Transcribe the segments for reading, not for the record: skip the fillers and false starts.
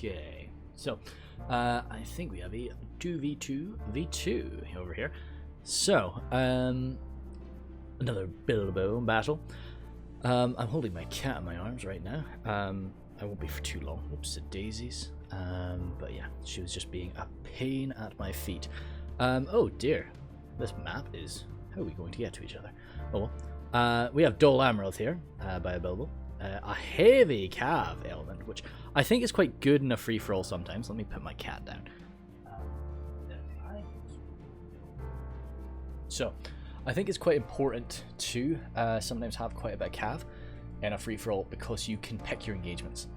Okay, so I think we have a 2v2 over here. So, another Bilbo battle. I'm holding my cat in my arms right now. I won't be for too long. Oops, daisies. But yeah, she was just being a pain at my feet. Oh dear, this map is... How are we going to get to each other? Oh well. We have Dol Amroth here, by Bilbo. A heavy cav element, which I think is quite good in a free-for-all sometimes. Let me put my cat down. So, I think it's quite important to sometimes have quite a bit of cav in a free-for-all because you can pick your engagements.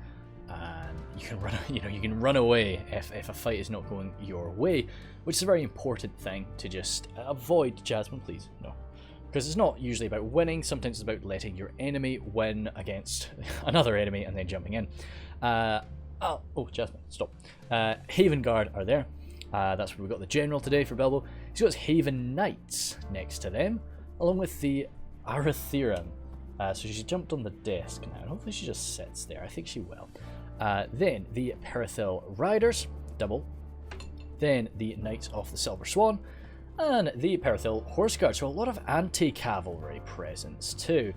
And you can run, you can run away if a fight is not going your way, which is a very important thing to just avoid. Jasmine, please, no. Because it's not usually about winning, sometimes it's about letting your enemy win against another enemy and then jumping in. Oh, Jasmine, stop. Haven Guard are there. That's where we got the General today for Bilbo. He's got his Haven Knights next to them, along with the Arathiran. So she jumped on the desk now, and hopefully she just sits there. I think she will. Then the Perithil Riders, double. Then the Knights of the Silver Swan, and the Perithil Horse Guard. So a lot of anti-cavalry presence too.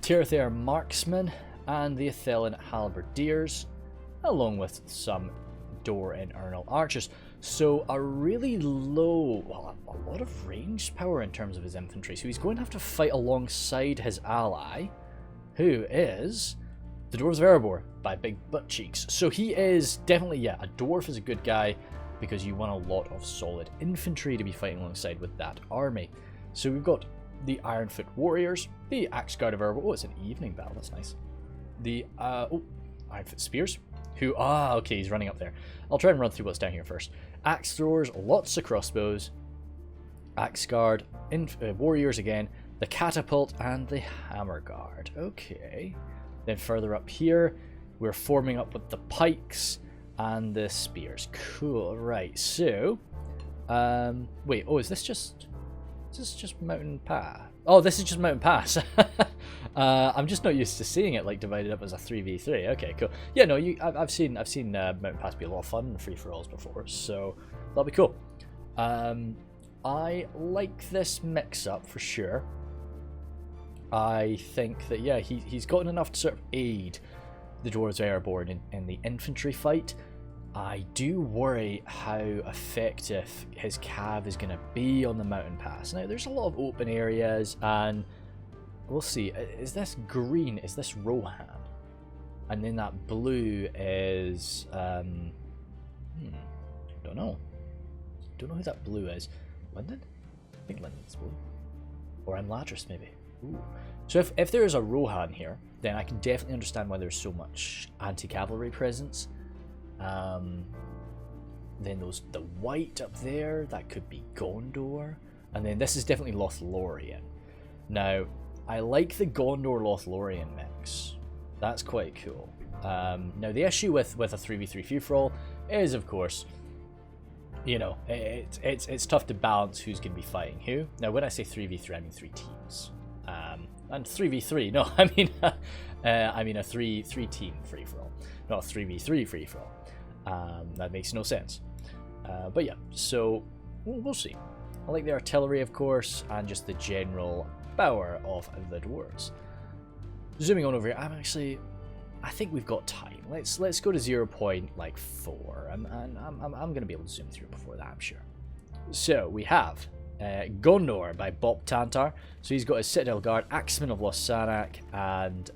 Tirthair Marksmen and the Athelin Halberdiers, along with some Dor and Ernal Archers. So a really low, well, a lot of range power in terms of his infantry. So he's going to have to fight alongside his ally, who is the Dwarves of Erebor by Big Butt Cheeks. So he is definitely, yeah, a dwarf is a good guy because you want a lot of solid infantry to be fighting alongside with that army. So we've got the Ironfoot Warriors, the Axe Guard of Erebor. Oh, it's an evening battle, that's nice. The, Ironfoot Spears, who, okay, he's running up there. I'll try and run through what's down here first. Axe Throwers, lots of crossbows, Axe Guard, Warriors again, the Catapult, and the Hammer Guard. Okay. Then further up here, we're forming up with the Pikes and the Spears. Cool, right, so... wait, is this just Mountain Pass? Oh, this is just Mountain Pass. I'm just not used to seeing it like divided up as a 3v3. Okay, cool. Yeah, no, I've seen Mountain Pass be a lot of fun in free-for-alls before, so that'll be cool. I like this mix-up for sure. I think that, yeah, he's gotten enough to sort of aid the Dwarves of Erebor in the infantry fight. I do worry how effective his cav is going to be on the Mountain Pass. Now, there's a lot of open areas, and we'll see. Is this green? Is this Rohan? And then that blue is... don't know. Don't know who that blue is. Linden? I think Linden's blue. Or Amladris, maybe. Ooh. So if there is a Rohan here, then I can definitely understand why there's so much anti-cavalry presence. Then the white up there, that could be Gondor. And then this is definitely Lothlorien. Now, I like the Gondor Lothlorien mix. That's quite cool. Now, the issue with a 3v3 free-for-all is, of course, you know, it's tough to balance who's going to be fighting who. Now, when I say 3v3, I mean 3 teams. And 3v3, no, I mean a 3-team free-for-all, not a 3v3 free-for-all. That makes no sense. But yeah, so we'll see. I like the artillery, of course, and just the general power of the dwarves. Zooming on over here, I think we've got time. Let's go to 0.4. I'm gonna be able to zoom through before that, I'm sure. So we have Gondor by Bob Tantar. So he's got his Citadel Guard, Axeman of Losanak, and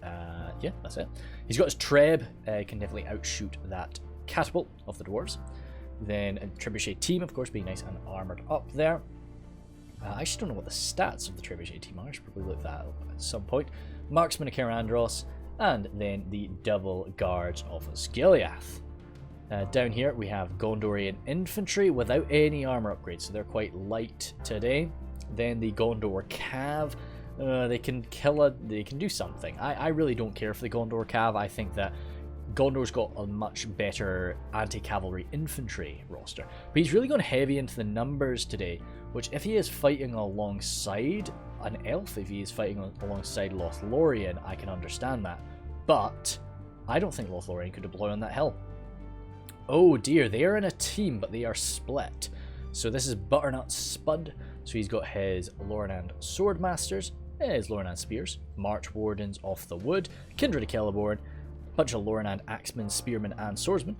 yeah, that's it. He's got his Treb, can definitely outshoot that Catapult of the dwarves. Then a Trebuchet team, of course, being nice and armored up there. I actually don't know what the stats of the Trebuchet team are. I should probably look that up at some point. Marksman of Kerandros, and then the double guards of Osgiliath. Down here we have Gondorian infantry without any armor upgrades, so they're quite light today. Then the Gondor Cav, they can do something. I really don't care for the Gondor Cav. I think that Gondor's got a much better anti-cavalry infantry roster. But he's really gone heavy into the numbers today, which if he is fighting alongside an elf, if he is fighting alongside Lothlorien, I can understand that. But I don't think Lothlorien could deploy on that hill. Oh dear, they are in a team, but they are split. So this is Butternut Spud. So he's got his Loreland Swordmasters, his Loreland Spears, March Wardens off the Wood, Kindred of Celeborn, bunch of Loreland Axemen, Spearmen and Swordsmen.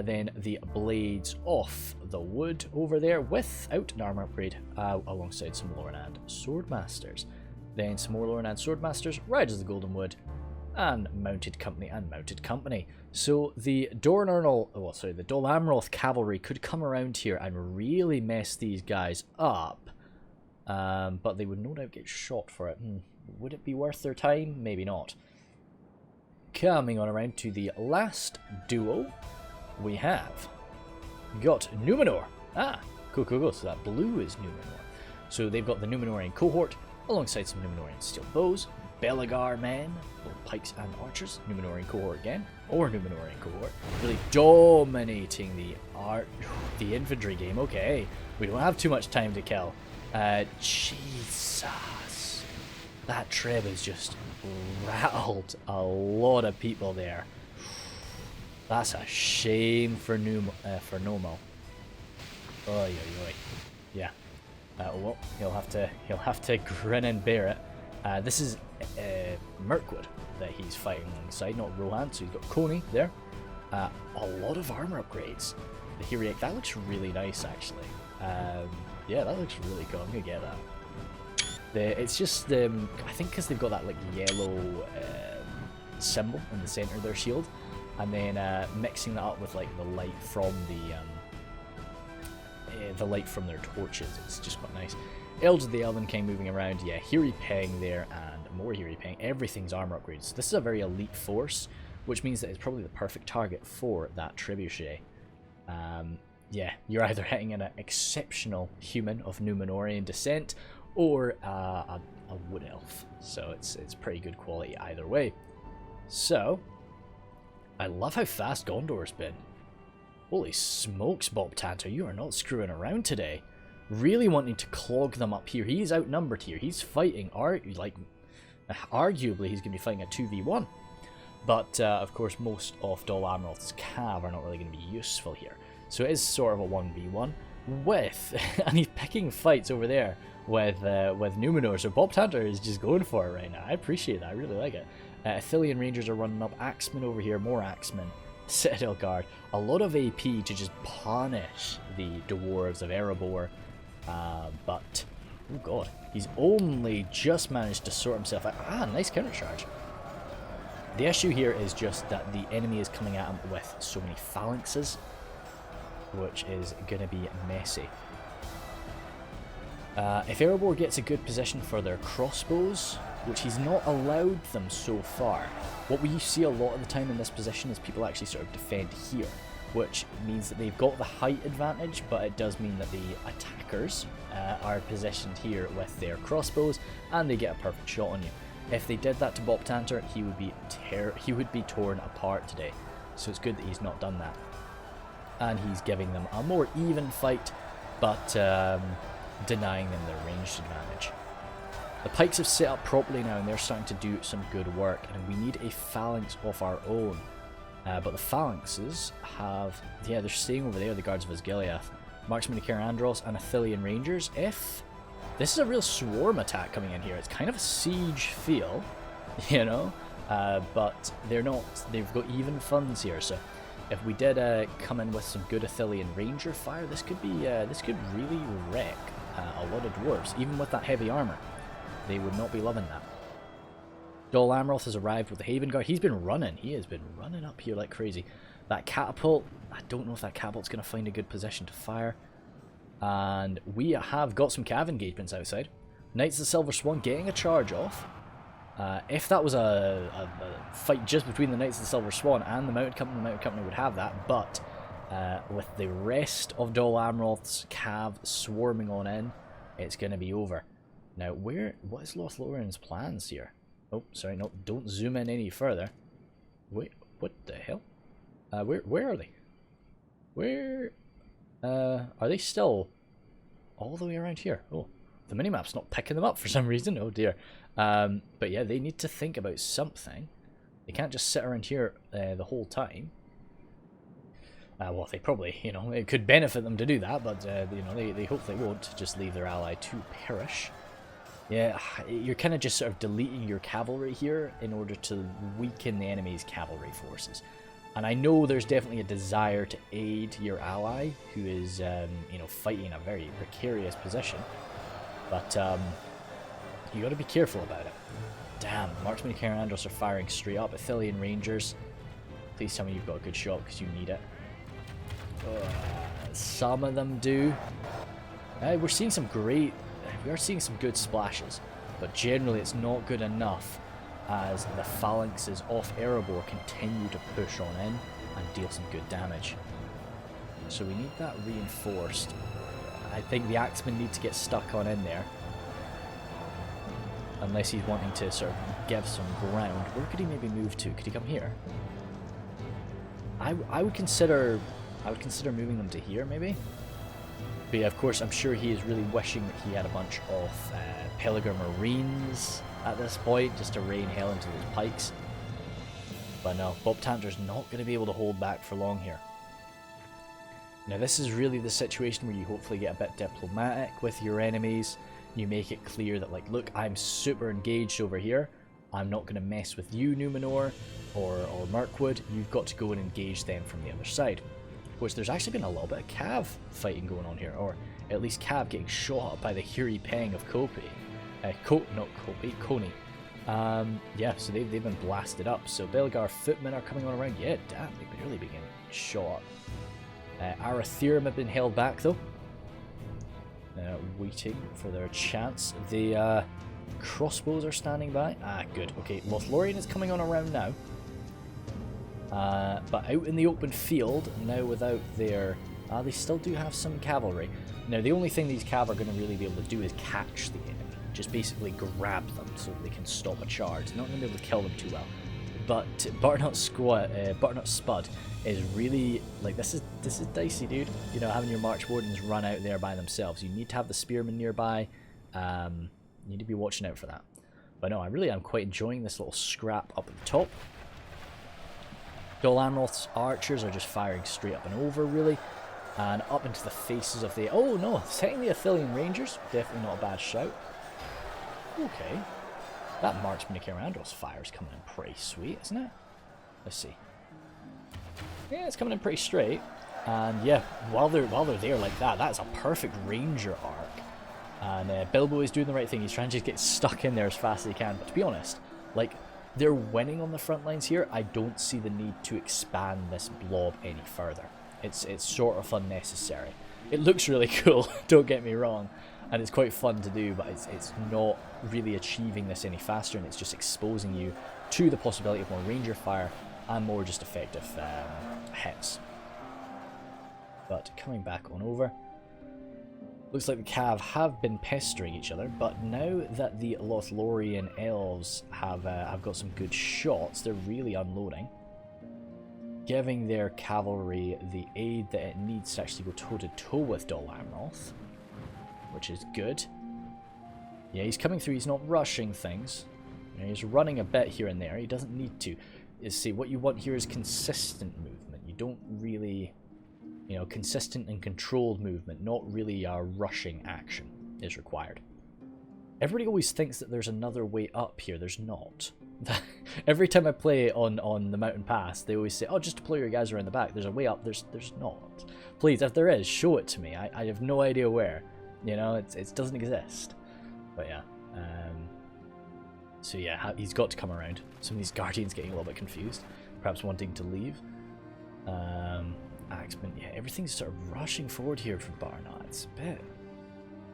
Then the Blades off the Wood over there without an armor upgrade, alongside some Loreland Swordmasters. Then some more Loreland Swordmasters, Riders of the Golden Wood, and Mounted Company. So the the Dol Amroth cavalry could come around here and really mess these guys up. But they would no doubt get shot for it. Would it be worth their time? Maybe not. Coming on around to the last duo, we have got Numenor. Cool. So that blue is Numenor. So they've got the Numenorian cohort alongside some Numenorian steel bows, Belagar men, both pikes and archers, Numenorian cohort again, really dominating the infantry game. Okay, we don't have too much time to kill. Jesus, that trib has just rattled a lot of people there. That's a shame for Nomo. Oy. Yeah. Well, he'll have to grin and bear it. This is Mirkwood that he's fighting alongside, not Rohan. So he's got Coney there. A lot of armor upgrades. The Hiriak, that looks really nice actually. Yeah, that looks really cool. I'm gonna get that. It's just I think because they've got that like yellow symbol in the center of their shield, and then mixing that up with like the light from their torches. It's just quite nice. Elders of the Elven King moving around. Yeah, Hiri Peng there and more Hiri Peng. Everything's armor upgrades. So this is a very elite force, which means that it's probably the perfect target for that trebuchet. Yeah, you're either hitting an exceptional human of Numenorian descent or a wood elf. So it's pretty good quality either way. So, I love how fast Gondor's been. Holy smokes, Bob Tanter, you are not screwing around today. Really wanting to clog them up here. He's outnumbered here. He's fighting, arguably he's going to be fighting a 2v1. But, of course, most of Dol Amroth's cav are not really going to be useful here. So it is sort of a 1v1 with, and he's picking fights over there with Numenor. So Bob Tanter is just going for it right now. I appreciate that. I really like it. Athelian Rangers are running up. Axemen over here. More Axemen. Citadel Guard. A lot of AP to just punish the Dwarves of Erebor. But, oh god, he's only just managed to sort himself out. Nice counter charge. The issue here is just that the enemy is coming at him with so many phalanxes, which is going to be messy. If Erebor gets a good position for their crossbows, which he's not allowed them so far, what we see a lot of the time in this position is people actually sort of defend here, which means that they've got the height advantage, but it does mean that the attackers are positioned here with their crossbows, and they get a perfect shot on you. If they did that to Bob Tanter, he would be torn apart today. So it's good that he's not done that. And he's giving them a more even fight, but denying them their ranged advantage. The pikes have set up properly now, and they're starting to do some good work, and we need a phalanx of our own. But the phalanxes have, they're staying over there, the Guards of Osgiliath, Marksmen of Andros, and Athelian Rangers. This is a real swarm attack coming in here. It's kind of a siege feel, you know, but they're not, they've got even funds here, so if we did come in with some good Athelian Ranger fire, this could really wreck a lot of dwarves, even with that heavy armor. They would not be loving that. Dol Amroth has arrived with the Haven Guard. He has been running up here like crazy. That catapult, I don't know if that catapult's going to find a good position to fire. And we have got some cav engagements outside. Knights of the Silver Swan getting a charge off. If that was a fight just between the Knights of the Silver Swan and the Mounted Company would have that. But with the rest of Dol Amroth's cav swarming on in, it's going to be over. Now, what is Lothlorien's plans here? Oh, sorry, no, don't zoom in any further. Wait, what the hell? Where are they? Where, are they still all the way around here? Oh, the minimap's not picking them up for some reason. Oh dear. But yeah, they need to think about something. They can't just sit around here the whole time. Well, they probably, you know, it could benefit them to do that, but, you know, they hopefully won't just leave their ally to perish. Yeah, you're kind of just sort of deleting your cavalry here in order to weaken the enemy's cavalry forces. And I know there's definitely a desire to aid your ally, who is, you know, fighting in a very precarious position. But you got to be careful about it. Damn, Marksman and Carandros are firing straight up. Athelian Rangers. Please tell me you've got a good shot, because you need it. Some of them do. We're seeing some great... We are seeing some good splashes, but generally it's not good enough as the phalanxes off Erebor continue to push on in and deal some good damage. So we need that reinforced. I think the Axemen need to get stuck on in there. Unless he's wanting to sort of give some ground. Where could he maybe move to? Could he come here? I would consider moving them to here, maybe. But yeah, of course, I'm sure he is really wishing that he had a bunch of Pelargir Marines at this point, just to rain hell into those pikes. But no, Bob Tanter's not going to be able to hold back for long here. Now this is really the situation where you hopefully get a bit diplomatic with your enemies. You make it clear that, like, look, I'm super engaged over here. I'm not going to mess with you, Numenor, or Mirkwood. You've got to go and engage them from the other side. Of course, there's actually been a little bit of Cav fighting going on here, or at least Cav getting shot up by the Huri Peng of Kopi. Coney. Yeah, so they've been blasted up. So Belgar footmen are coming on around. Yeah, damn, they've barely been getting shot up. Arathirum have been held back, though. Waiting for their chance. The crossbows are standing by. Ah, good. Okay, Lothlorien is coming on around now. But out in the open field, now without their... they still do have some cavalry. Now, the only thing these cav are going to really be able to do is catch the enemy. Just basically grab them so they can stop a charge. They're not going to be able to kill them too well. But Barnut Spud is really... Like, this is dicey, dude. You know, having your March Wardens run out there by themselves. You need to have the Spearmen nearby. You need to be watching out for that. But no, I really am quite enjoying this little scrap up at the top. Dol Amroth's archers are just firing straight up and over, really. And up into the faces of the... Oh, no. Setting the Athelian Rangers. Definitely not a bad shout. Okay. That Marksman of Carandros fire is coming in pretty sweet, isn't it? Let's see. Yeah, it's coming in pretty straight. And yeah, while they're there like that, that's a perfect ranger arc. And Bilbo is doing the right thing. He's trying to just get stuck in there as fast as he can. But to be honest, like, they're winning on the front lines here. I don't see the need to expand this blob any further. It's sort of unnecessary. It looks really cool, don't get me wrong, and it's quite fun to do, but it's not really achieving this any faster, and it's just exposing you to the possibility of more ranger fire and more just effective hits. But coming back on over, looks like the Cav have been pestering each other, but now that the Lothlorien elves have got some good shots, they're really unloading, giving their cavalry the aid that it needs to actually go toe-to-toe with Dol Amroth, which is good. Yeah, he's coming through, he's not rushing things. You know, he's running a bit here and there, he doesn't need to. See, what you want here is consistent movement. You don't really... You know, consistent and controlled movement, not really rushing action is required. Everybody always thinks that there's another way up here. There's not. Every time I play on the mountain pass, they always say, oh, just deploy your guys around the back. There's a way up. There's not. Please, if there is, show it to me. I have no idea where. You know, it doesn't exist. But yeah. So yeah, he's got to come around. Some of these guardians getting a little bit confused. Perhaps wanting to leave. Axeman, yeah, everything's sort of rushing forward here for Barnard. It's a bit...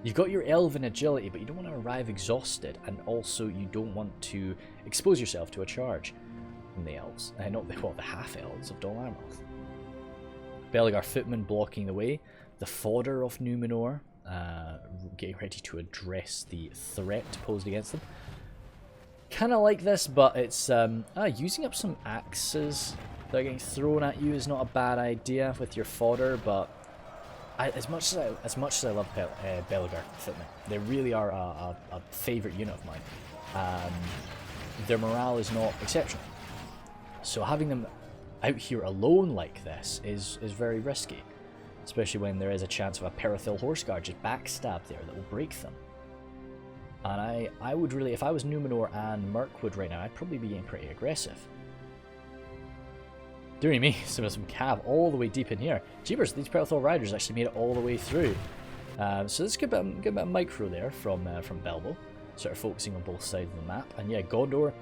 You've got your elven agility, but you don't want to arrive exhausted, and also you don't want to expose yourself to a charge from the elves. Not the half-elves of Dol Amroth. Belgar footmen blocking the way. The fodder of Numenor getting ready to address the threat posed against them. Kind of like this, but it's using up some axes that are getting thrown at you is not a bad idea with your fodder, but as much as I love Belgar footmen, they really are a favourite unit of mine. Their morale is not exceptional, so having them out here alone like this is very risky. Especially when there is a chance of a Parathil Horse Guard just backstab there that will break them. And I would really, if I was Numenor and Mirkwood right now, I'd probably be getting pretty aggressive. Dearie me, some cav all the way deep in here. Jeepers, these Parathil Riders actually made it all the way through. So there's a good bit of micro there from Belbo, sort of focusing on both sides of the map. And yeah, Gondor,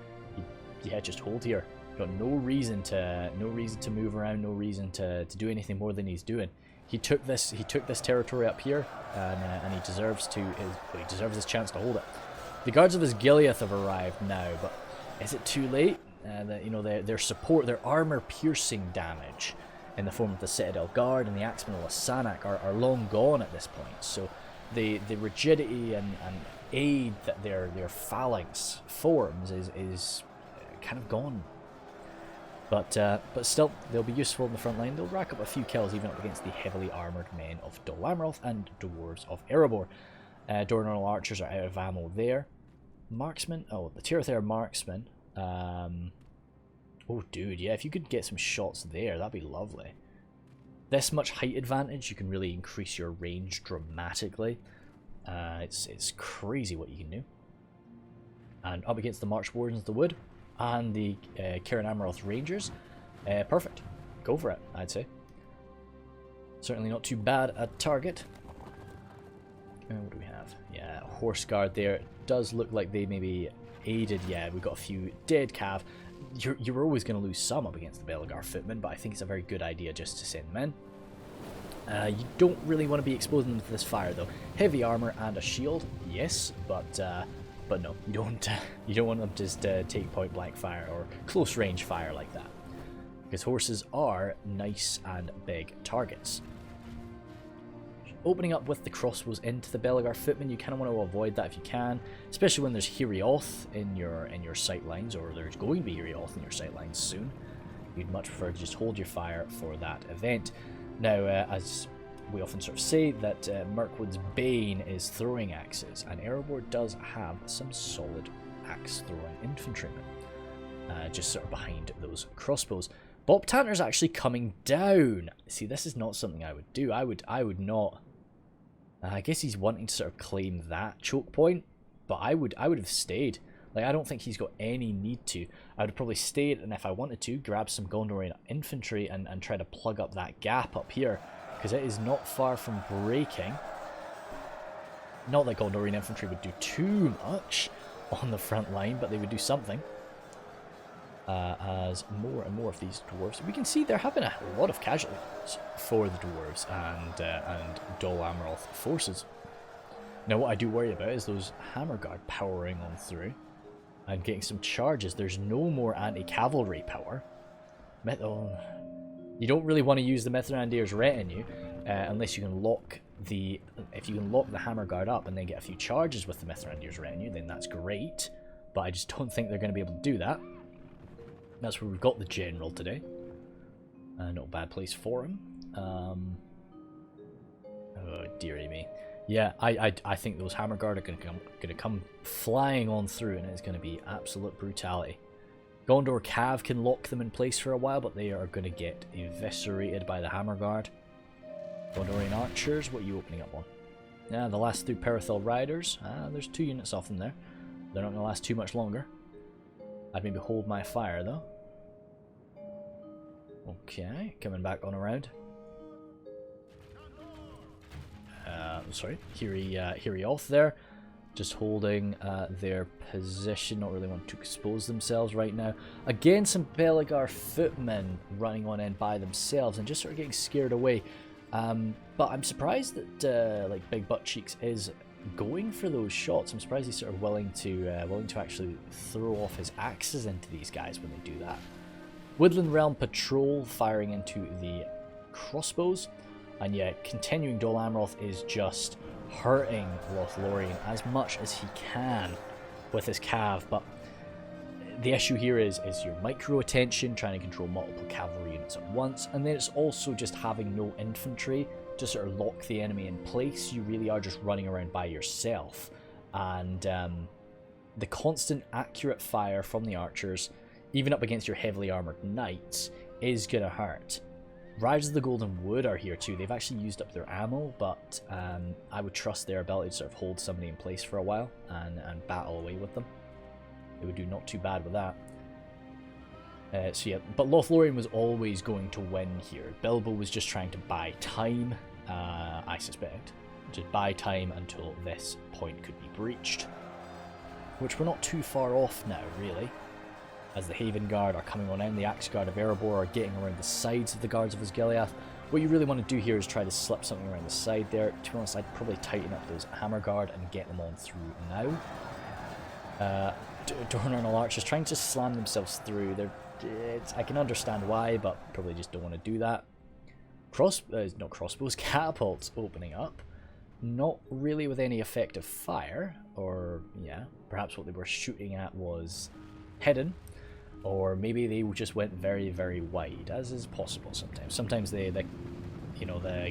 yeah, just hold here. Got no reason to move around, no reason to do anything more than he's doing. He took this territory up here, and he deserves this chance to hold it. The guards of his Gileath have arrived now, but is it too late? Their support, their armor-piercing damage in the form of the Citadel Guard and the Axemen of Lasanak are long gone at this point. So the rigidity and aid that their phalanx forms is kind of gone. But still, they'll be useful in the front line. They'll rack up a few kills even up against the heavily armoured men of Dol Amroth and Dwarves of Erebor. Dornal archers are out of ammo there. Marksmen, oh, the Tirothair marksmen. Oh, dude, yeah, if you could get some shots there, that'd be lovely. This much height advantage, you can really increase your range dramatically. It's crazy what you can do. And up against the March Wardens of the Wood and the Kirin Amroth Rangers, perfect. Go for it, I'd say. Certainly not too bad a target. What do we have? Yeah, Horse Guard there. It does look like they maybe aided. Yeah, we've got a few dead cav. You're always going to lose some up against the Belagar Footmen, but I think it's a very good idea just to send men. You don't really want to be exposing them to this fire though. Heavy armor and a shield, yes, but no, you don't want them to just take point blank fire or close range fire like that, because horses are nice and big targets. Opening up with the crossbows into the Belagar Footmen, you kind of want to avoid that if you can, especially when there's Hirioth in your sight lines, or there's going to be Hirioth in your sight lines soon. You'd much prefer to just hold your fire for that event. Now, as we often sort of say, that Mirkwood's bane is throwing axes, and Erebor does have some solid axe-throwing infantrymen, just sort of behind those crossbows. Bob Tanner's actually coming down. See, this is not something I would do. I would not. I guess he's wanting to sort of claim that choke point, but I would have stayed. Like, I don't think he's got any need to. I would have probably stayed, and if I wanted to, grab some Gondorian infantry and try to plug up that gap up here, because it is not far from breaking. Not that Gondorian infantry would do too much on the front line, but they would do something. As more and more of these dwarves, we can see there have been a lot of casualties for the dwarves and Dol Amroth forces. Now, what I do worry about is those Hammer Guard powering on through and getting some charges. There's no more anti-cavalry power. You don't really want to use the Mithrandir's retinue unless you can lock the... If you can lock the Hammer Guard up and then get a few charges with the Mithrandir's retinue, then that's great. But I just don't think they're going to be able to do that. That's where we've got the General today. Not a bad place for him. Oh, dearie me. Yeah, I think those Hammer Guard are going to come flying on through, and it's going to be absolute brutality. Gondor Cav can lock them in place for a while, but they are going to get eviscerated by the Hammer Guard. Gondorian Archers, what are you opening up on? Yeah, the last 2 Parathil Riders. There's 2 units off them there. They're not going to last too much longer. I'd maybe hold my fire though. Okay, coming back on around. Sorry, Hirioth there. Just holding their position, not really want to expose themselves right now. Again, some Belagar Footmen running on in by themselves and just sort of getting scared away. But I'm surprised that like Big Butt Cheeks is going for those shots. I'm surprised he's sort of willing to actually throw off his axes into these guys when they do that. Woodland Realm Patrol firing into the crossbows, and yeah, continuing Dol Amroth is just hurting Lothlorien as much as he can with his cav, but the issue here is your micro attention, trying to control multiple cavalry units at once, and then it's also just having no infantry to sort of lock the enemy in place. You really are just running around by yourself, and the constant accurate fire from the archers, even up against your heavily armoured knights, is going to hurt. Riders of the Golden Wood are here too. They've actually used up their ammo, but I would trust their ability to sort of hold somebody in place for a while and battle away with them. They would do not too bad with that. So yeah, but Lothlorien was always going to win here. Bilbo was just trying to buy time, I suspect. Just buy time until this point could be breached. Which we're not too far off now, really. As the Haven Guard are coming on in, the Axe Guard of Erebor are getting around the sides of the Guards of Osgiliath. What you really want to do here is try to slip something around the side there. To be honest, I'd probably tighten up those Hammer Guard and get them on through now. Dorner and Archers trying to slam themselves through. I can understand why, but probably just don't want to do that. Not crossbows, catapults opening up. Not really with any effective fire, or yeah, perhaps what they were shooting at was hidden, or maybe they just went very, very wide, as is possible sometimes. Sometimes the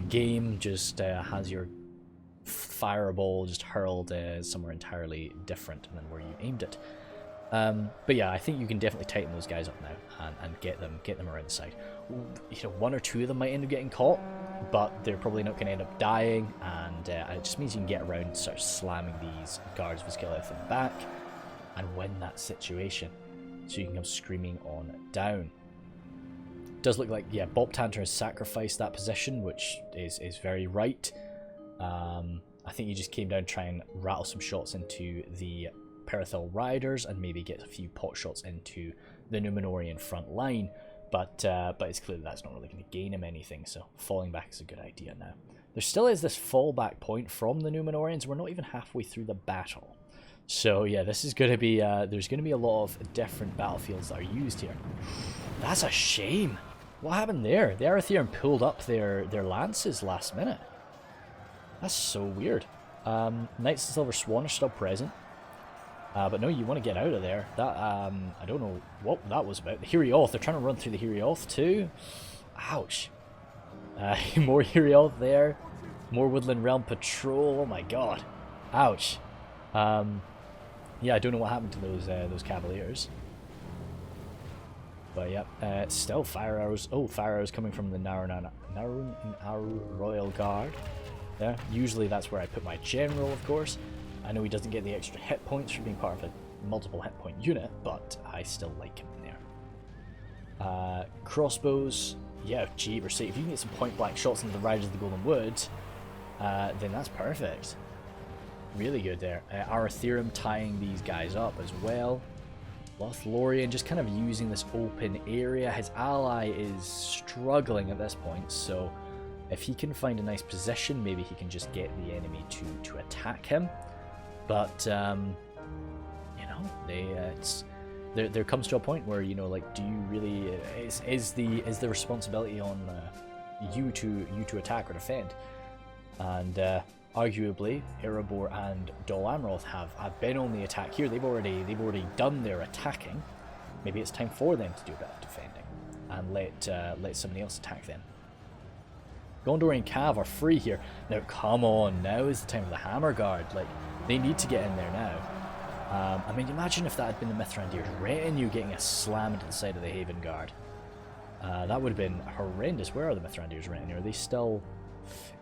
game just has your fireball just hurled somewhere entirely different than where you aimed it. But yeah, I think you can definitely tighten those guys up now and get them around the side. One or two of them might end up getting caught, but they're probably not going to end up dying, and it just means you can get around and start slamming these Guards of Osgiliath in the back and win that situation. So you can come screaming on down. Does look like, yeah, Bob Tanter has sacrificed that position, which is very right. I think he just came down to try and rattle some shots into the Perithel Riders and maybe get a few pot shots into the Numenorian front line, but it's clear that's not really going to gain him anything, so falling back is a good idea now. There still is this fallback point from the Numenorians. We're not even halfway through the battle. So yeah, this is going to be, there's going to be a lot of different battlefields that are used here. That's a shame. What happened there? The Arathirian pulled up their lances last minute. That's so weird. Knights of Silver Swan are still present. But no, you want to get out of there. That I don't know what that was about. The Hirioth, they're trying to run through the Hirioth too. Ouch. More Hirioth there. More Woodland Realm Patrol. Oh my god. Ouch. Yeah, I don't know what happened to those Cavaliers. But yeah, still fire arrows. Oh, fire arrows coming from the Narun Royal Guard. Yeah, usually that's where I put my general, of course. I know he doesn't get the extra hit points for being part of a multiple hit point unit, but I still like him there. Crossbows, yeah, jeepers, if you can get some point blank shots into the Riders of the Golden Wood, then that's perfect. Really good there. Arathirium tying these guys up as well. Lothlorien just kind of using this open area. His ally is struggling at this point, so if he can find a nice position, maybe he can just get the enemy to attack him. But there comes to a point where like, do you really is the responsibility on you to attack or defend? And arguably, Erebor and Dol Amroth have been on the attack here. They've already done their attacking. Maybe it's time for them to do a bit of defending and let somebody else attack them. Gondor and Cav are free here. Now, come on, now is the time of the Hammer Guard. Like, they need to get in there now. I mean, imagine if that had been the Mithrandir's retinue getting a slam into the side of the Haven Guard. That would have been horrendous. Where are the Mithrandir's retinue? Are they still...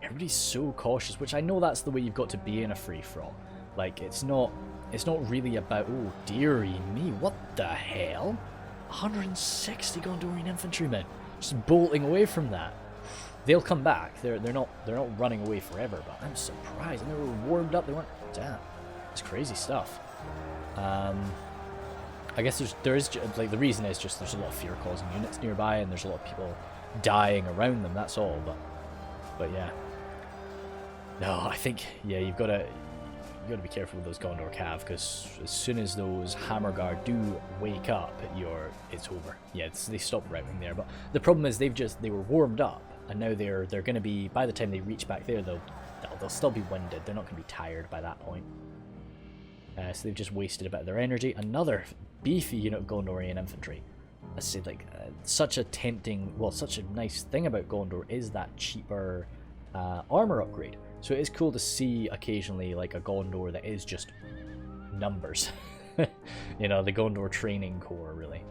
Everybody's so cautious, which I know that's the way you've got to be in a free-for-all. Like, it's not really about, oh, dearie me, what the hell? 160 Gondorian infantrymen just bolting away from that. They'll come back. They're not running away forever, but I'm surprised. And they were warmed up. They weren't. Damn, it's crazy stuff. I guess there is like, the reason is just there's a lot of fear-causing units nearby, and there's a lot of people dying around them. That's all. But yeah. No, I think you've got to be careful with those Gondor Cav, because as soon as those Hammer Guard do wake up, it's over. Yeah, they stop routing there. But the problem is they were warmed up. And now they're going to be, by the time they reach back there, they'll still be winded. They're not going to be tired by that point. So they've just wasted a bit of their energy. Another beefy unit of Gondorian infantry. I said, like, such a nice thing about Gondor is that cheaper armor upgrade. So it is cool to see occasionally like a Gondor that is just numbers. The Gondor training corps, really.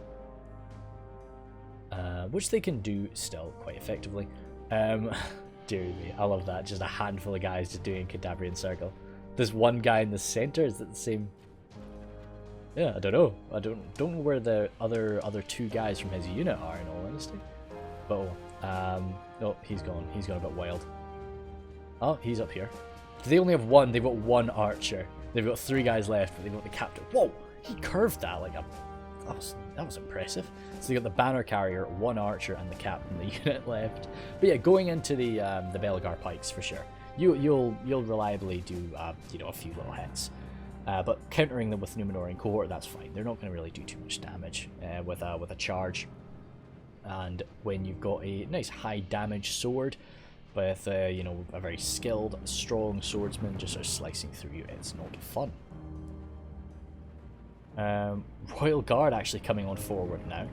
which they can do still quite effectively. Dear me, I love that. Just a handful of guys just doing Cantabrian Circle. This one guy in the center, is it the same? Yeah, I don't know. I don't know where the other two guys from his unit are, in all honesty. But oh, he's gone. He's gone a bit wild. Oh, he's up here. They only have one. They've got one archer. They've got 3 guys left, but they've got the captain. Whoa! He curved that like a... That was impressive. So they got the banner carrier, 1 archer, and the captain, the unit left. But yeah, going into the Belgar pikes for sure. You'll reliably do you know, a few little hits. But countering them with Numenorean cohort, that's fine. They're not going to really do too much damage with a charge. And when you've got a nice high damage sword with you know, a very skilled, strong swordsman just sort of slicing through you, it's not fun. Royal Guard actually coming on forward now.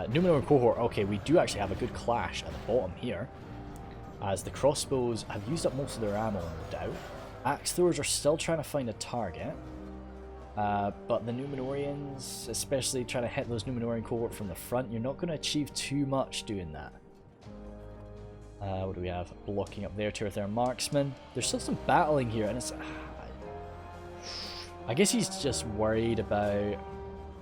Numenorean cohort, okay, we do actually have a good clash at the bottom here, as the crossbows have used up most of their ammo, no doubt. Axe throwers are still trying to find a target, but the Numenorians, especially trying to hit those Numenorean cohort from the front, you're not going to achieve too much doing that. What do we have? Blocking up there to their marksman. There's still some battling here, and it's... I guess he's just worried about...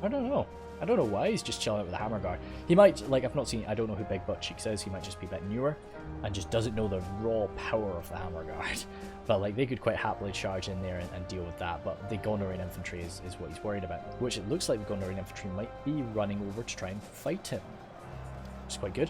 I don't know. I don't know why he's just chilling out with the hammer guard. He might, like, I've not seen... I don't know who Big Butt Cheeks is. He might just be a bit newer and just doesn't know the raw power of the hammer guard. But, like, they could quite happily charge in there and deal with that. But the Gondorian infantry is what he's worried about. Which it looks like the Gondorian infantry might be running over to try and fight him. Which is quite good.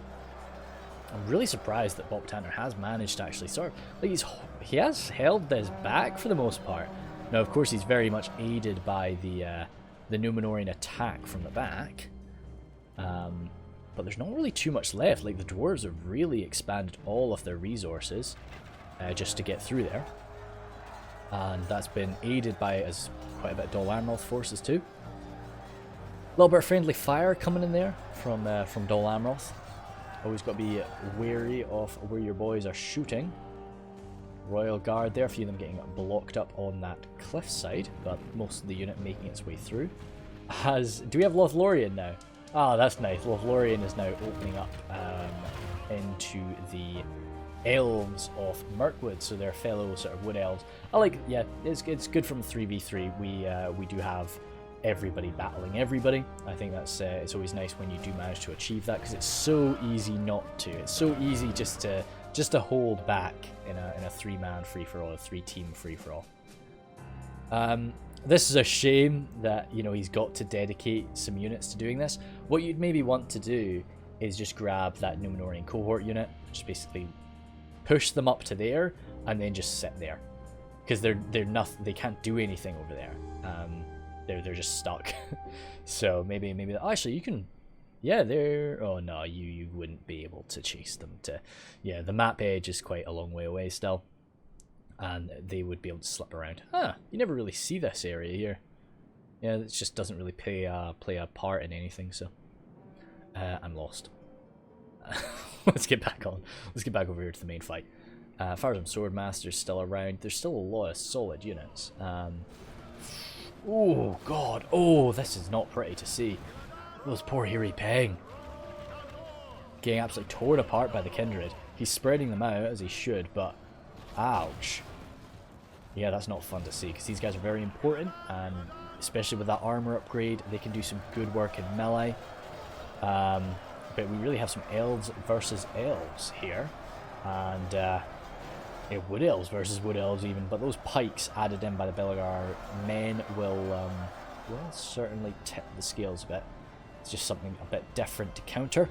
I'm really surprised that Bob Tanner has managed to actually sort of... Like, he has held this back for the most part. Now, of course, he's very much aided by the Numenorian attack from the back. But there's not really too much left. Like, the dwarves have really expanded all of their resources just to get through there. And that's been aided by quite a bit of Dol Amroth forces too. A little bit of friendly fire coming in there from Dol Amroth. Always got to be wary of where your boys are shooting. Royal Guard there, a few of them getting blocked up on that cliffside, but most of the unit making its way through. Do we have Lothlorien now? Ah, that's nice. Lothlorien is now opening up into the elves of Mirkwood, so their fellow sort of wood elves. Yeah, it's good from 3v3. We do have everybody battling everybody. I think that's it's always nice when you do manage to achieve that, because it's so easy not to. It's so easy just to hold back in a 3-man free-for-all, a 3-team free-for-all. This is a shame that, you know, he's got to dedicate some units to doing this. What you'd maybe want to do is just grab that Numenorian cohort unit, just basically push them up to there, and then just sit there, because they're nothing. They can't do anything over there. They're just stuck. So maybe actually you can. Yeah, oh no, you wouldn't be able to chase them to... Yeah, the map edge is quite a long way away still. And they would be able to slip around. You never really see this area here. Yeah, it just doesn't really play a part in anything, so... I'm lost. Let's get back on. Let's get back over here to the main fight. Farzam Swordmaster's still around. There's still a lot of solid units. Oh, God. Oh, this is not pretty to see. Those poor Hiri Peng. Getting absolutely torn apart by the Kindred. He's spreading them out, as he should, but... Ouch. Yeah, that's not fun to see, because these guys are very important, and especially with that armor upgrade, they can do some good work in melee. But we really have some elves versus elves here. And... wood elves versus wood elves even, but those pikes added in by the Belgar men will certainly tip the scales a bit. It's just something a bit different to counter.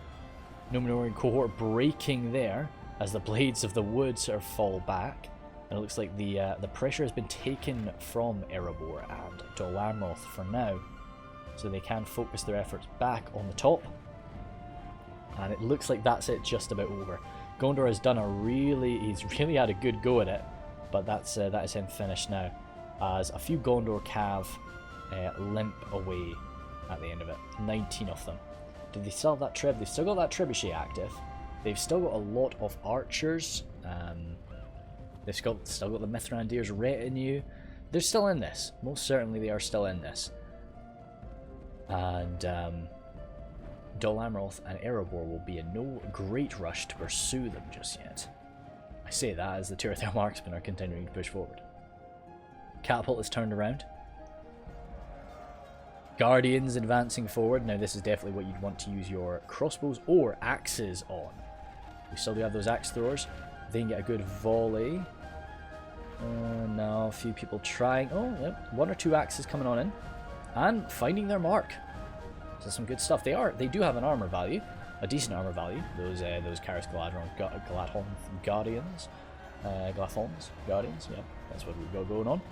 Numenorian cohort breaking there as the blades of the wood sort of fall back, and it looks like the pressure has been taken from Erebor and Dol Amroth for now, so they can focus their efforts back on the top. And it looks like that's it, just about over. Gondor has done he's really had a good go at it, but that is him finished now, as a few Gondor cav limp away at the end of it. 19 of them. Did they still have that They've still got that trebuchet active. They've still got a lot of archers. They've still got the Mithrandir's retinue. They're still in this. Most certainly they are still in this. And Dol Amroth and Erebor will be in no great rush to pursue them just yet. I say that as the Tyrathel marksmen are continuing to push forward. Catapult is turned around. Guardians advancing forward. Now this is definitely what you'd want to use your crossbows or axes on. We still do have those axe throwers. They can get a good volley. Now a few people trying. Oh, yep. 1 or 2 axes coming on in. And finding their mark. So some good stuff. They do have an armor value. A decent armor value. Those Karis Galathon Guardians. Glathons Guardians. Yep, that's what we've got going on.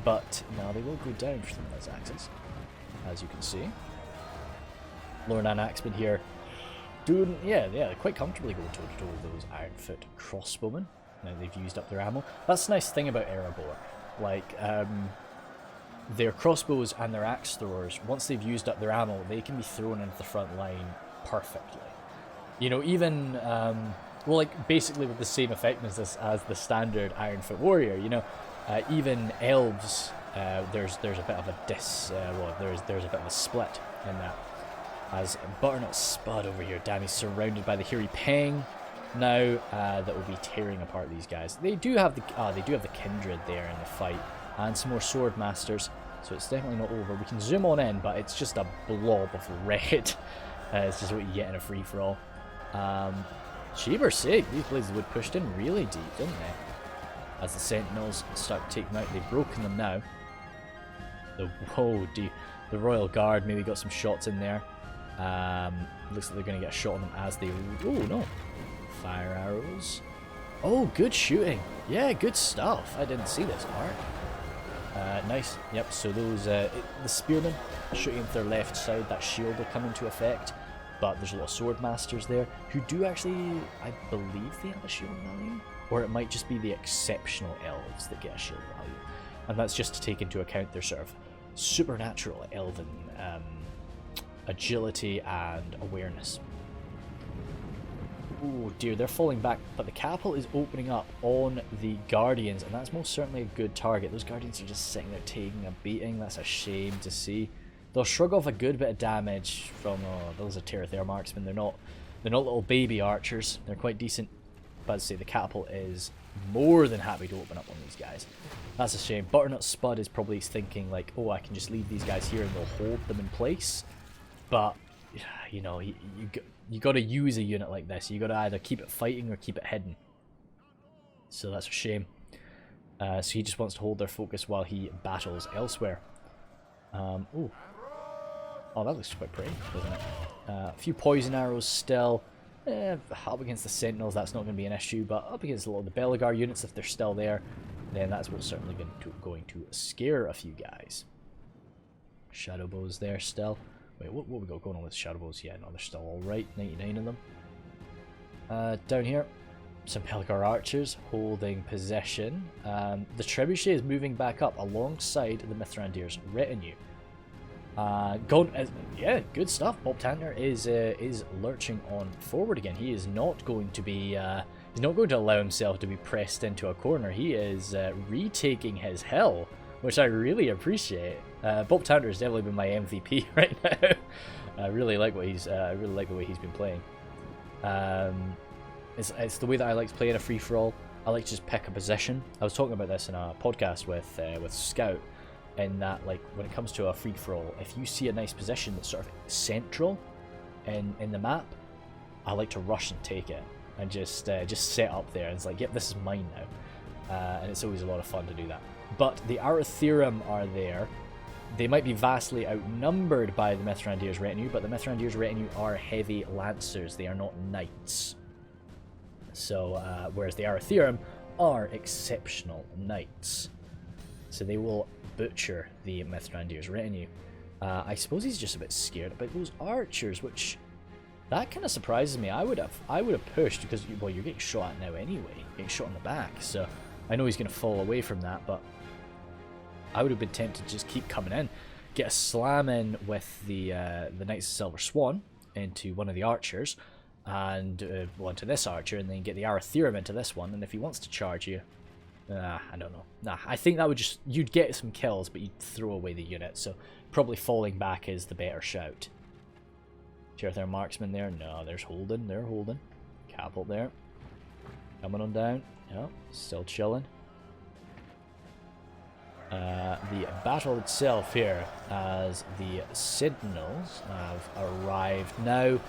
But now they will go down for some of those axes, as you can see. Lornan Axeman here doing, yeah, quite comfortably going toe-to-toe with those Ironfoot crossbowmen. Now they've used up their ammo. That's the nice thing about Erebor. Like, their crossbows and their axe throwers, once they've used up their ammo, they can be thrown into the front line perfectly. You know, even, well, like, basically with the same effectiveness as the standard Ironfoot warrior, you know. Even elves, there's a bit of a there's a bit of a split in that. As Butternut Spud over here, damn, he's surrounded by the Hiri Peng now that will be tearing apart these guys. They do have the Kindred there in the fight, and some more Sword Masters, so it's definitely not over. We can zoom on in, but it's just a blob of red. It's just what you get in a free for all. Cheaper sig, these Blades of Wood pushed in really deep, didn't they? As the Sentinels start to take them out, they've broken them now. The Royal Guard maybe got some shots in there. Looks like they're going to get a shot on them as they... Oh, no. Fire arrows. Oh, good shooting. Yeah, good stuff. I didn't see this part. Nice. Yep, so those... the Spearmen shooting at their left side, that shield will come into effect. But there's a lot of Sword Masters there who do actually... I believe they have a shield value. Or it might just be the exceptional elves that get a shield value. And that's just to take into account their sort of supernatural elven agility and awareness. Oh dear, they're falling back, but the catapult is opening up on the Guardians, and that's most certainly a good target. Those Guardians are just sitting there taking a beating. That's a shame to see. They'll shrug off a good bit of damage from those are Tyrathel marksmen. They're not little baby archers. They're quite decent. But I'd say the catapult is more than happy to open up on these guys. That's a shame. Butternut Spud is probably thinking like, oh, I can just leave these guys here and they'll hold them in place. But, you know, you got to use a unit like this. You got to either keep it fighting or keep it hidden. So that's a shame. So he just wants to hold their focus while he battles elsewhere. Oh, that looks quite pretty, doesn't it? A few poison arrows still. Up against the Sentinels, that's not going to be an issue, but up against a lot of the Bellegar units, if they're still there, then that's what's certainly going to scare a few guys. Shadow bows there still. Wait, what we got going on with shadow bows? Yeah, no, they're still alright, 99 of them. Down here, some Bellegar archers holding possession. The Trebuchet is moving back up alongside the Mithrandir's retinue. Yeah, good stuff. Bob Tanner is lurching on forward again. He is not going to be he's not going to allow himself to be pressed into a corner. He is retaking his hill, which I really appreciate. Bob Tanner has definitely been my MVP right now. I really like what he's the way he's been playing. It's the way that I like to play in a free for all. I like to just pick a position. I was talking about this in a podcast with Scout. In that, like, when it comes to a free-for-all, if you see a nice position that's sort of central in the map, I like to rush and take it and just set up there. And it's like, yep, this is mine now. And it's always a lot of fun to do that. But the Arathirum are there. They might be vastly outnumbered by the Mithrandir's retinue, but the Mithrandir's retinue are heavy lancers. They are not knights. So, whereas the Arathirum are exceptional knights. So they will butcher the Mithrandir's retinue. I suppose he's just a bit scared about those archers, which that kind of surprises me. I would have pushed because, well, you're getting shot at now anyway. You're getting shot in the back, so I know he's going to fall away from that, but I would have been tempted to just keep coming in, get a slam in with the Knights of Silver Swan into one of the archers, and well, into this archer, and then get the Arathirum into this one, and if he wants to charge you, I don't know. Nah, I think that would just... You'd get some kills, but you'd throw away the unit, so probably falling back is the better shout. Tier marksman there. No, there's holding. They're holding. Catapult there. Coming on down. Yeah, still chilling. The battle itself here, as the Sentinels have arrived. Now,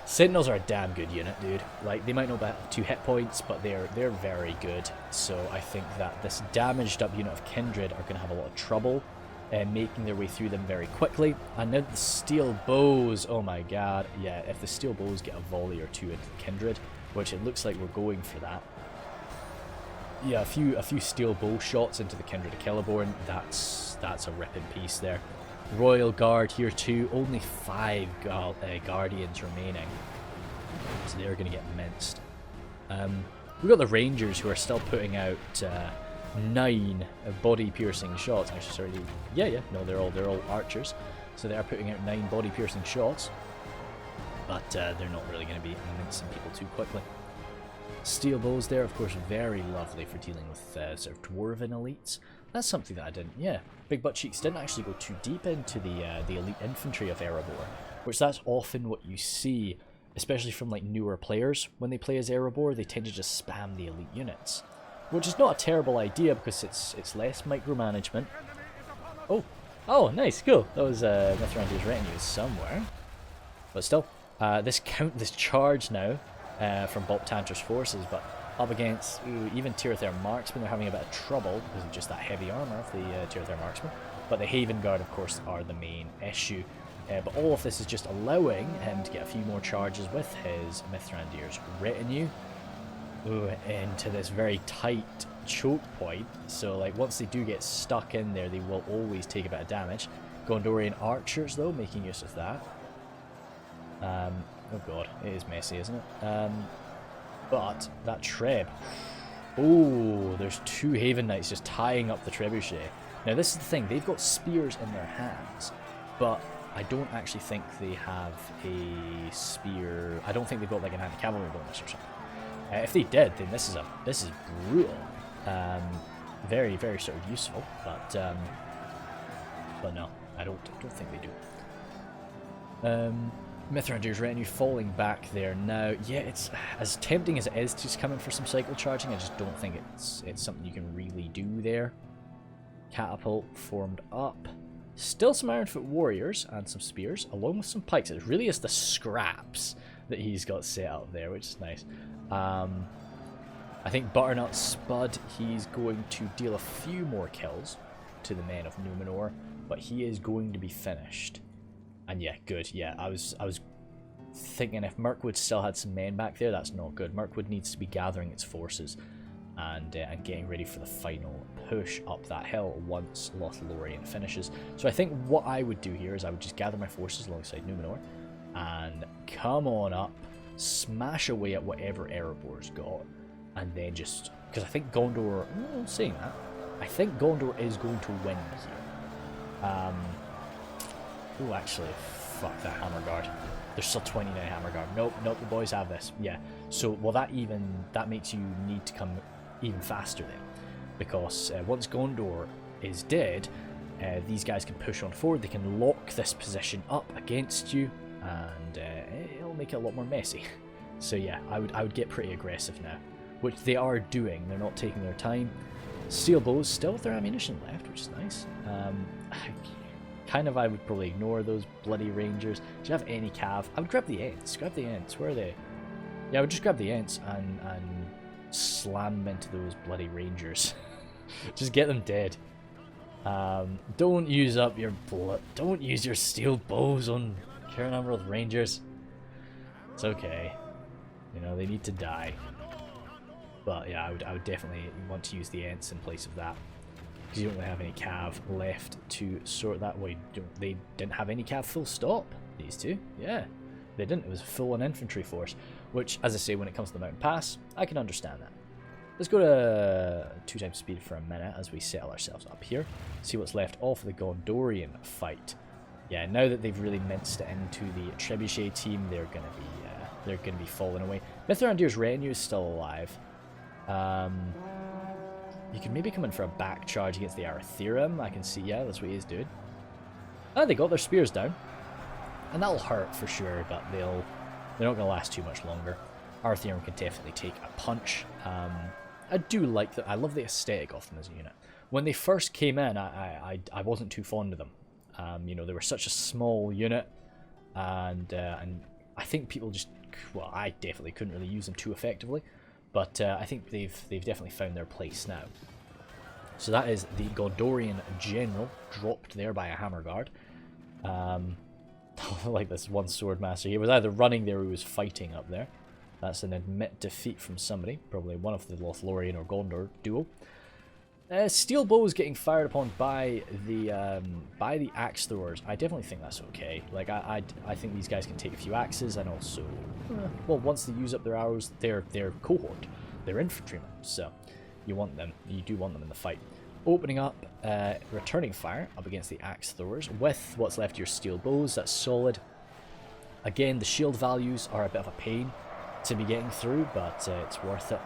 Sentinels are a damn good unit, dude. Like, they might not have 2 hit points, but they're very good. So I think that this damaged up unit of Kindred are going to have a lot of trouble making their way through them very quickly. And now the Steel Bows, oh my god, yeah, if the Steel Bows get a volley or 2 into Kindred, which it looks like we're going for that. Yeah, a few Steel Bow shots into the Kindred of Celeborn, that's a ripping piece there. Royal Guard here too, only 5 Guardians remaining, so they're going to get minced. We've got the Rangers who are still putting out 9 body-piercing shots. Actually, sorry, no, they're all archers, so they are putting out 9 body-piercing shots, but they're not really going to be mincing people too quickly. Steel Bows there, of course, very lovely for dealing with sort of dwarven elites. That's something that I didn't, Big Butt Cheeks didn't actually go too deep into the elite infantry of Erebor, which that's often what you see, especially from like newer players. When they play as Erebor, they tend to just spam the elite units, which is not a terrible idea because it's less micromanagement. Oh, nice, cool. That was Mithrandir's retinue somewhere, but still, this charge now. From Bob Tantra's forces, but up against even Tier marksmen, they're having a bit of trouble because of just that heavy armor of the Tier marksmen. But the Haven Guard, of course, are the main issue. But all of this is just allowing him to get a few more charges with his Mithrandir's retinue into this very tight choke point. So, like, once they do get stuck in there, they will always take a bit of damage. Gondorian archers, though, making use of that. Oh god, it is messy, isn't it? But that Treb. Oh, there's 2 Haven Knights just tying up the Trebuchet. Now this is the thing, they've got spears in their hands, but I don't actually think they have a spear. I don't think they've got like an anti-cavalry bonus or something. If they did, then this is brutal. Very, very sort of useful, but no, I don't think they do. Mithrandir's retinue falling back there now. Yeah, it's as tempting as it is to just come in for some cycle charging. I just don't think it's something you can really do there. Catapult formed up. Still some Ironfoot warriors and some spears, along with some pikes. It really is the scraps that he's got set up there, which is nice. I think Butternut Spud, he's going to deal a few more kills to the men of Numenor, but he is going to be finished. And yeah, good. Yeah, I was thinking if Mirkwood still had some men back there, that's not good. Mirkwood needs to be gathering its forces and getting ready for the final push up that hill once Lothlorien finishes. So I think what I would do here is I would just gather my forces alongside Numenor and come on up, smash away at whatever Erebor's got, and then just... Because I think Gondor... saying that, I think Gondor is going to win here. Oh, actually, fuck that Hammer Guard. There's still 29 Hammer Guard. Nope, the boys have this. Yeah. So, well, that makes you need to come even faster then. Because once Gondor is dead, these guys can push on forward. They can lock this position up against you, and it'll make it a lot more messy. So yeah, I would get pretty aggressive now, which they are doing. They're not taking their time. Steel Bows still with their ammunition left, which is nice. I would probably ignore those bloody Rangers. Do you have any cav? I would grab the Ents. Grab the Ents. Where are they? Yeah, I would just grab the Ents and slam them into those bloody Rangers. Just get them dead. Don't use up your blood. Don't use your Steel Bows on Cairn Amroth Rangers. It's okay. You know, they need to die. But yeah, I would definitely want to use the Ents in place of that. Because you don't really have any cav left to sort that way. They didn't have any cav full stop, these two. Yeah, they didn't. It was a full-on infantry force, which, as I say, when it comes to the Mountain Pass, I can understand that. Let's go to 2 times speed for a minute as we settle ourselves up here. See what's left of the Gondorian fight. Yeah, now that they've really minced it into the Trebuchet team, they're gonna be falling away. Mithrandir's retinue is still alive. You can maybe come in for a back charge against the Arathirum. I can see, yeah, that's what he's doing. Ah, they got their spears down. And that'll hurt for sure, but they're not going to last too much longer. Arthurian can definitely take a punch. I do like that. I love the aesthetic of them as a unit. When they first came in, I wasn't too fond of them. You know, they were such a small unit, and I think people just, well, I definitely couldn't really use them too effectively, but I think they've definitely found their place now. So that is the Gondorian General, dropped there by a Hammer Guard. Like this one Sword Master. He was either running there or he was fighting up there. That's an admit defeat from somebody, probably one of the Lothlorien or Gondor duo. Steel bows getting fired upon by the axe throwers. I definitely think that's okay. Like I think these guys can take a few axes, and also, well, once they use up their arrows, they're cohort, they're infantrymen, so you do want them in the fight. Opening up, returning fire up against the axe throwers with what's left of your steel bows. That's solid. Again, the shield values are a bit of a pain to be getting through, but it's worth it.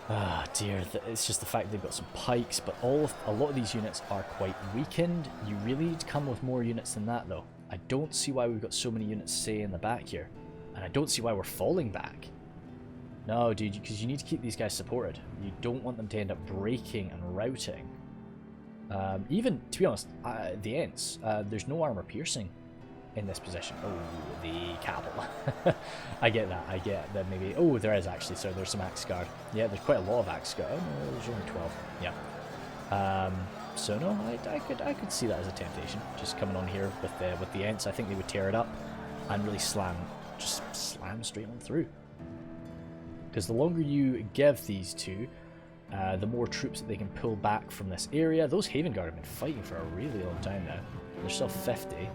Ah, dear, it's just the fact they've got some pikes, but a lot of these units are quite weakened. You really need to come with more units than that, though. I don't see why we've got so many units, say, in the back here. And I don't see why we're falling back. No, dude, because you need to keep these guys supported. You don't want them to end up breaking and routing. Even, to be honest, the Ents, there's no armor piercing in this position. Oh, the capital. I get that. I get that maybe... Oh, there is actually. So there's some Axe Guard. Yeah, there's quite a lot of Axe Guard. Oh, no, there's only 12. Yeah. So no, I could see that as a temptation. Just coming on here with the Ents. I think they would tear it up and really slam straight on through. Because the longer you give these two, the more troops that they can pull back from this area. Those Haven Guard have been fighting for a really long time now. They're still 50.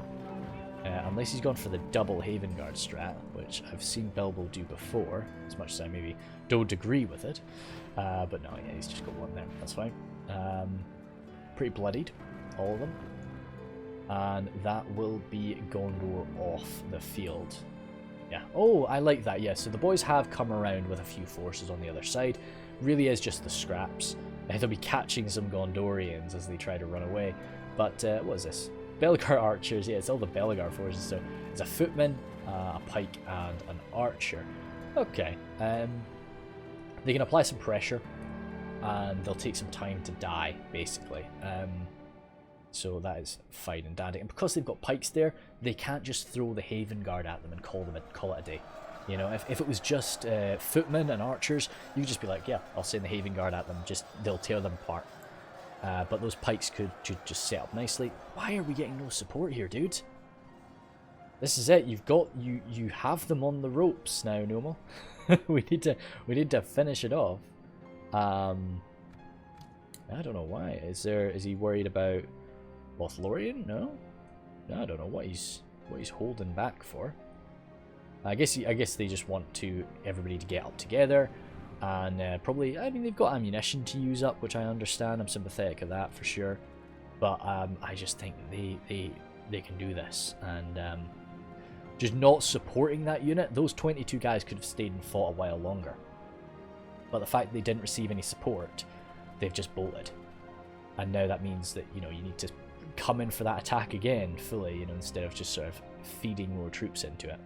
Unless he's gone for the double Haven Guard strat, which I've seen Bilbo do before, as much as I maybe don't agree with it. But no, yeah, he's just got one there. That's fine. Pretty bloodied, all of them. And that will be Gondor off the field. Yeah. Oh, I like that. Yeah, so the boys have come around with a few forces on the other side. Really is just the scraps. They'll be catching some Gondorians as they try to run away. But what is this? Belgar archers. Yeah, it's all the Belgar forces. So it's a footman, a pike, and an archer. Okay. They can apply some pressure, and they'll take some time to die, basically. So that is fine and dandy. And because they've got pikes there, they can't just throw the Haven Guard at them and call it a day. You know, if it was just footmen and archers, you could just be like, yeah, I'll send the Haven Guard at them. They'll tear them apart. But those pikes could just set up nicely. Why are we getting no support here, dude? This is it. You have them on the ropes now, Nomo. we need to finish it off. I don't know why. Is he worried about Lothlorien? No, I don't know what he's holding back for. I guess they just want everybody to get up together, and probably, I mean, they've got ammunition to use up, which I understand. I'm sympathetic of that for sure, but I just think they can do this, and just not supporting that unit. Those 22 guys could have stayed and fought a while longer, but the fact they didn't receive any support, they've just bolted, and now that means that, you know, you need to come in for that attack again fully, you know, instead of just sort of feeding more troops into it.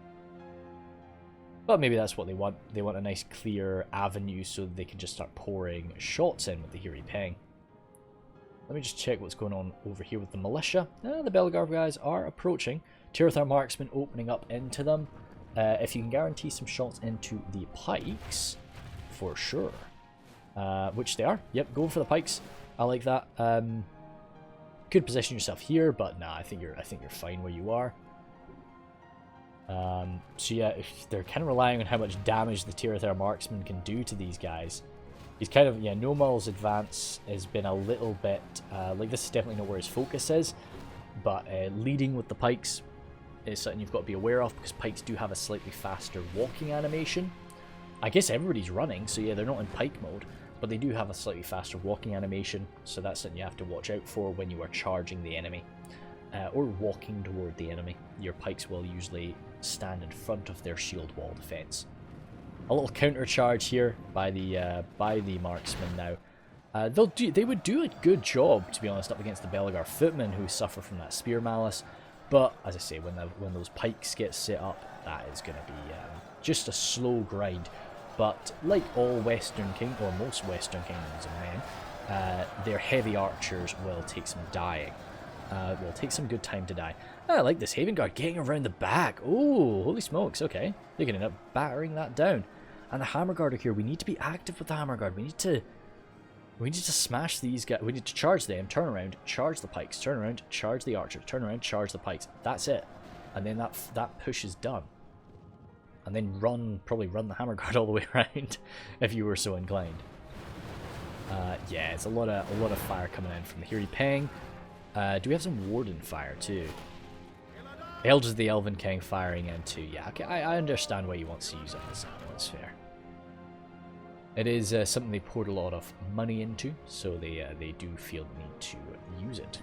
But maybe that's what they want. They want a nice clear avenue so that they can just start pouring shots in with the Hiri Peng. Let me just check what's going on over here with the militia. The Belgar guys are approaching. Tirithar marksmen opening up into them. If you can guarantee some shots into the pikes, for sure. Which they are. Yep, going for the pikes. I like that. Could position yourself here, but nah, I think you're fine where you are. So yeah, they're kind of relying on how much damage the Tirithar marksman can do to these guys. He's kind of, yeah, Nomal's advance has been a little bit, like, this is definitely not where his focus is, but leading with the pikes is something you've got to be aware of, because pikes do have a slightly faster walking animation. I guess everybody's running, so yeah, they're not in pike mode, but they do have a slightly faster walking animation, so that's something you have to watch out for when you are charging the enemy, or walking toward the enemy. Your pikes will usually stand in front of their shield wall defense. A little counter charge here by the marksmen now. They would do a good job, to be honest, up against the Belgar footmen who suffer from that spear malice. But as I say, when those pikes get set up, that is going to be just a slow grind. But like all Western Kingdoms, or most Western Kingdoms of men, their heavy archers will take some dying. Will take some good time to die. I like this Haven Guard getting around the back. Oh, holy smokes, okay. They're going to end up battering that down. And the Hammer Guard are here. We need to be active with the Hammer Guard. We need to smash these guys. We need to charge them, turn around, charge the pikes, turn around, charge the archers, turn around, charge the pikes. That's it. And then that push is done. And then probably run the Hammer Guard all the way around if you were so inclined. Yeah, it's a lot of fire coming in from the Hiri Peng. Do we have some Warden fire too? Elders of the Elven King firing in too. Yeah, okay, I understand why you want to use it as ammo, it's fair. It is something they poured a lot of money into, so they do feel the need to use it.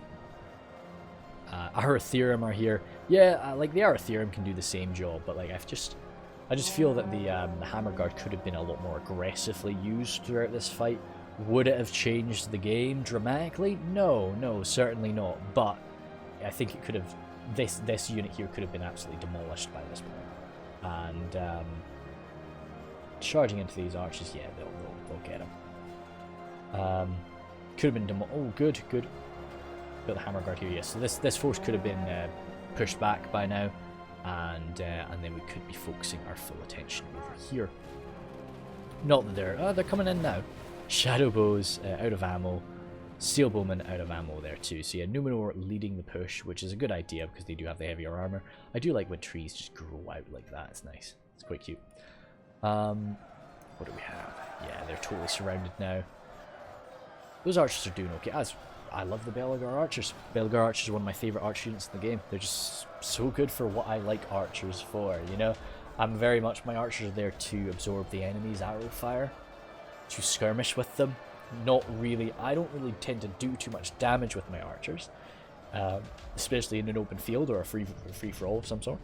Aratherum are here. Yeah, like the Aratherum can do the same job, but like I just feel that the Hammer Guard could have been a lot more aggressively used throughout this fight. Would it have changed the game dramatically? No, certainly not. But I think it could have. This unit here could have been absolutely demolished by this point. And charging into these archers, yeah, they'll get them. Could have been oh, good. Got the Hammer Guard here. Yes, so this force could have been pushed back by now, and then we could be focusing our full attention over here. Not that they're coming in now. Shadow bows out of ammo. Steel bowmen out of ammo there too. So yeah, Numenor leading the push, which is a good idea because they do have the heavier armor. I do like when trees just grow out like that. It's nice. It's quite cute. What do we have? Yeah, they're totally surrounded now. Those archers are doing okay. I love the Belgar archers. Belgar archers are one of my favorite archer units in the game. They're just so good for what I like archers for, you know? I'm very much, my archers are there to absorb the enemy's arrow fire, to skirmish with them. Not really, I don't really tend to do too much damage with my archers, especially in an open field or a free-for-all of some sort.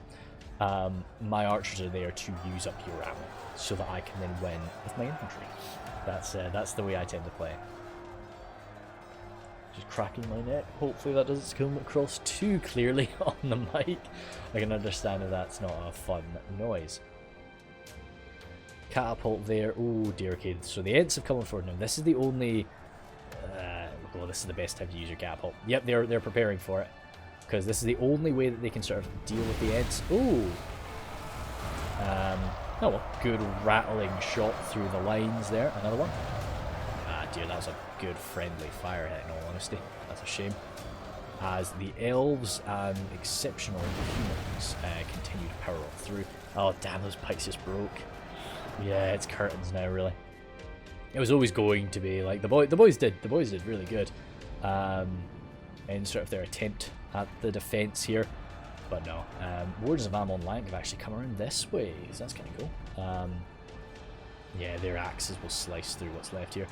My archers are there to use up your ammo, so that I can then win with my infantry. That's the way I tend to play. Just cracking my neck. Hopefully that doesn't come across too clearly on the mic. I can understand that that's not a fun noise. Catapult there. Oh dear, okay. So the Ents have come forward now. This is the only. Well, this is the best time to use your catapult. Yep, they're preparing for it, because this is the only way that they can sort of deal with the Ents. Oh. Oh, good rattling shot through the lines there. Another one. Ah, dear, that was a good friendly fire hit. In all honesty, that's a shame. As the elves and exceptional humans continue to power up through. Oh damn, those pikes just broke. Yeah, it's curtains now, really. It was always going to be like the boys did really good, in sort of their attempt at the defense here, but no. Wardens of Amon Lank have actually come around this way, so that's kind of cool. Yeah, their axes will slice through what's left here.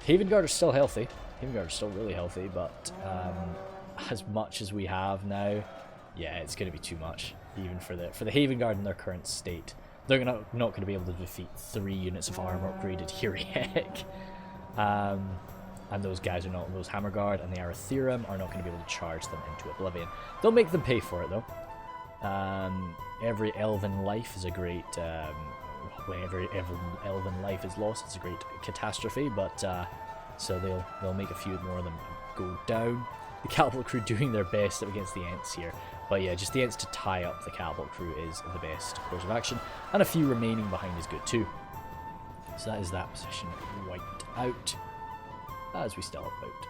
Haven Guard are still healthy. Haven Guard are still really healthy, but as much as we have now, yeah, it's going to be too much, even for the Haven Guard in their current state. They're not going to be able to defeat 3 units of armor upgraded Hiriek. And those guys are not, those Hammer Guard and the Aratherum are not going to be able to charge them into oblivion. They'll make them pay for it though. Every elven life is a great, every elven life is lost, it's a great catastrophe, but so they'll make a few more of them go down. The Catapult Crew doing their best up against the Ents here. But yeah, just the Ents to tie up the Catapult Crew is the best course of action. And a few remaining behind is good too. So that is that position wiped out. As we still have about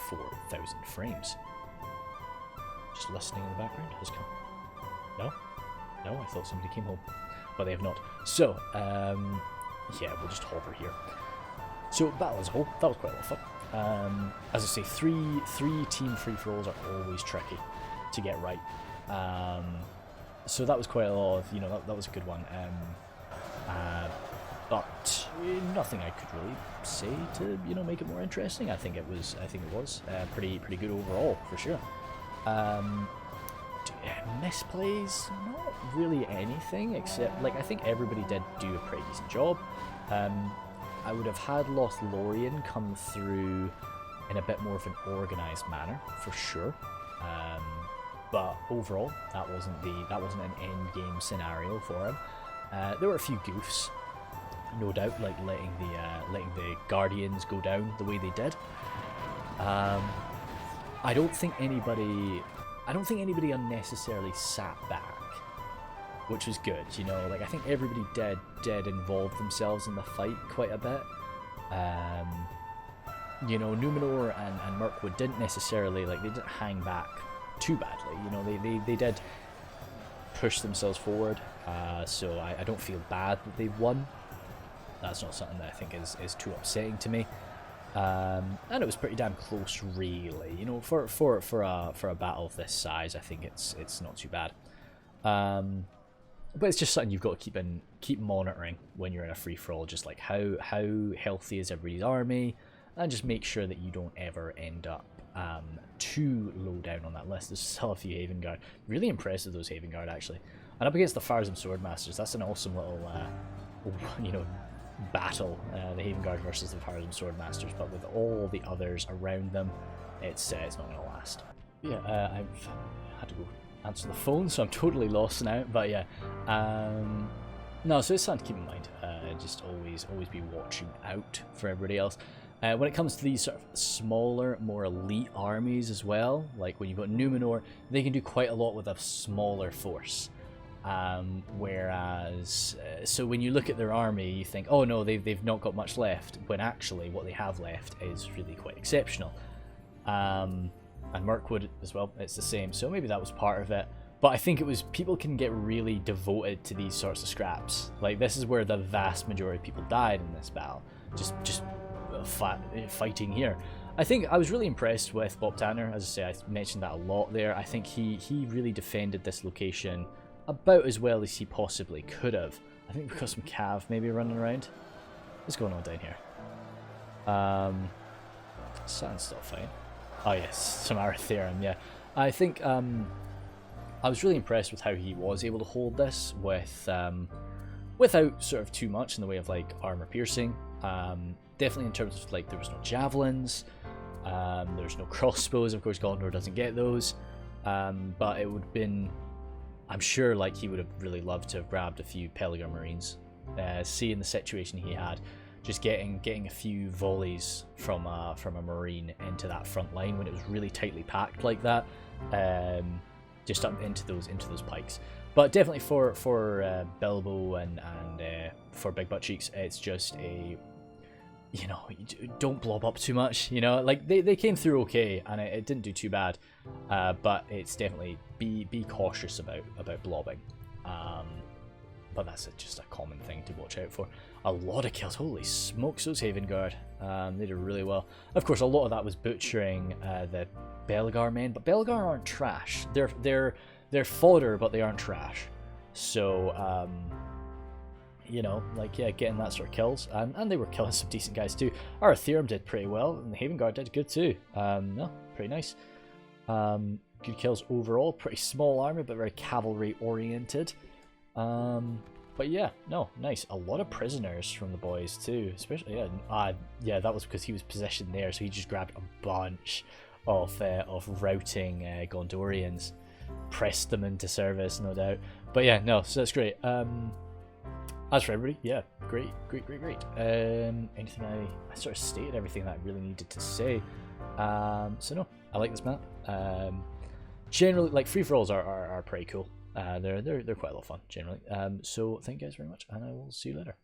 4,000 frames. Just listening in the background has come. No? No, I thought somebody came home. But they have not. So, yeah, we'll just hover here. So, battle as a whole, that was quite a lot of fun. As I say, three team free-for-alls are always tricky to get right. So that was quite a lot of, that was a good one. But nothing I could really say to, make it more interesting. I think it was pretty good overall, for sure. Misplays, not really anything, except, I think everybody did do a pretty decent job. I would have had Lothlorien come through in a bit more of an organised manner, for sure. but overall, that wasn't an end game scenario for him. There were a few goofs, no doubt, like letting the Guardians go down the way they did. I don't think anybody unnecessarily sat back, which was good. You know, like I think everybody did involve themselves in the fight quite a bit. You know, Numenor and Mirkwood didn't necessarily, like, they didn't hang back too badly. You know, they did push themselves forward. So I don't feel bad that they won. That's not something that I think is too upsetting to me. And it was pretty damn close, really. You know, for a battle of this size, I think it's not too bad. But it's just something you've got to keep monitoring when you're in a free-for-all, just like how healthy is everybody's army, and just make sure that you don't ever end up too low down on that list. There's still a few Haven Guard. Really impressive, those Haven Guard, actually. And up against the Fires and Swordmasters, that's an awesome little, you know, battle. The Haven Guard versus the Fires and Swordmasters, but with all the others around them, it's not going to last. Yeah, I've had to go answer the phone, so I'm totally lost now. But yeah, no, so it's something to keep in mind. Just always be watching out for everybody else. When it comes to these sort of smaller, more elite armies as well, like when you've got Numenor, they can do quite a lot with a smaller force. Whereas, so when you look at their army, you think, oh no, they've not got much left, when actually what they have left is really quite exceptional. And Mirkwood as well, it's the same, so maybe that was part of it. But I think it was, people can get really devoted to these sorts of scraps. Like, this is where the vast majority of people died in this battle, just fighting here. I think I was really impressed with Bob Tanner. As I say, I mentioned that a lot there. I think he really defended this location about as well as he possibly could have. I think we've got some cav maybe running around. What's going on down here? Sounds still fine. Oh yes, some Aratherum, yeah. I think I was really impressed with how he was able to hold this with without sort of too much in the way of like armor piercing. Definitely in terms of like there was no javelins, there's no crossbows. Of course, Gondor doesn't get those, but it would have been, I'm sure, like he would have really loved to have grabbed a few Pelargir Marines. Seeing the situation he had, just getting a few volleys from a Marine into that front line when it was really tightly packed like that, just up into those pikes. But definitely for Bilbo and for Big Butt Cheeks, it's just a, you know, don't blob up too much. You know, like they came through okay, and it didn't do too bad. But it's definitely be cautious about blobbing. But that's just a common thing to watch out for. A lot of kills. Holy smokes, those Haven Guard. They did really well. Of course, a lot of that was butchering the Belgar men, but Belgar aren't trash. They're fodder, but they aren't trash. So, you know, like, yeah, getting that sort of kills. And they were killing some decent guys too. Aratherum did pretty well, and the Haven Guard did good too. No, pretty nice. Good kills overall. Pretty small army, but very cavalry oriented. But yeah, no, nice. A lot of prisoners from the boys too, especially yeah, that was because he was positioned there, so he just grabbed a bunch of routing Gondorians, pressed them into service, no doubt. But yeah, no, so that's great. As for everybody, yeah, great. Anything I sort of stated everything that I really needed to say. So no, I like this map. Generally, like, free-for-alls are pretty cool. They're quite a lot of fun generally. So thank you guys very much, and I will see you later.